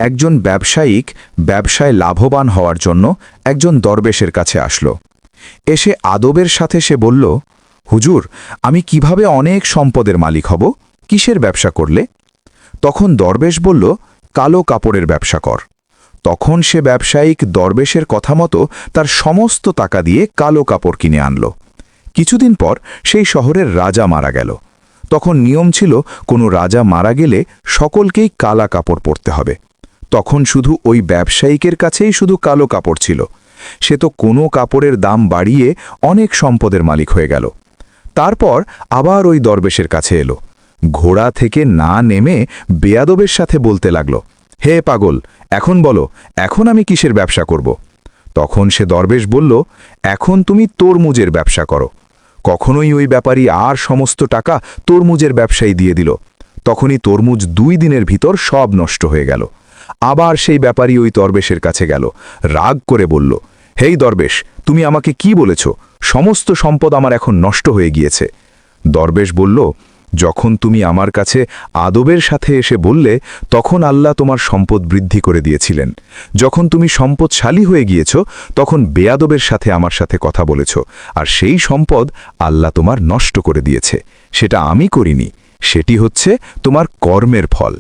একজন ব্যবসায়িক ব্যবসায় লাভবান হওয়ার জন্য একজন দরবেশের কাছে আসলো। এসে আদবের সাথে সে বলল, হুজুর, আমি কিভাবে অনেক সম্পদের মালিক হব? কিসের ব্যবসা করলে? তখন দরবেশ বলল, কালো কাপড়ের ব্যবসা কর। তখন সে ব্যবসায়িক দরবেশের কথা মতো তার সমস্ত টাকা দিয়ে কালো কাপড় কিনে আনল। কিছুদিন পর সেই শহরের রাজা মারা গেল। তখন নিয়ম ছিল, কোনো রাজা মারা গেলে সকলকেই কালা কাপড় পরতে হবে। তখন শুধু ওই ব্যবসায়িকের কাছেই শুধু কালো কাপড় ছিল। সে তো কোনো কাপড়ের দাম বাড়িয়ে অনেক সম্পদের মালিক হয়ে গেল। তারপর আবার ওই দরবেশের কাছে এলো। ঘোড়া থেকে না নেমে বেয়াদবের সাথে বলতে লাগল, হে পাগল, এখন বলো, এখন আমি কিসের ব্যবসা করব? তখন সে দরবেশ বলল, এখন তুমি তরমুজের ব্যবসা করো। কখনোই ওই ব্যাপারী আর সমস্ত টাকা তরমুজের ব্যবসায়ী দিয়ে দিল। তখনই তরমুজ 2 দিনের ভিতর সব নষ্ট হয়ে গেল। আবার সেই ব্যাপারী ওই দরবেশের কাছে গেল, রাগ করে বলল, হেই দরবেশ, তুমি আমাকে কি বলেছ? সমস্ত সম্পদ আমার এখন নষ্ট হয়ে গিয়েছে। দরবেশ বলল, যখন তুমি আমার কাছে আদবের সাথে এসে বললে, তখন আল্লাহ তোমার সম্পদ বৃদ্ধি করে দিয়েছিলেন। যখন তুমি সম্পদশালী হয়ে গিয়েছ, তখন বেয়াদবের সাথে আমার সাথে কথা বলেছ, আর সেই সম্পদ আল্লাহ তোমার নষ্ট করে দিয়েছে। সেটা আমি করিনি, সেটি হচ্ছে তোমার কর্মের ফল।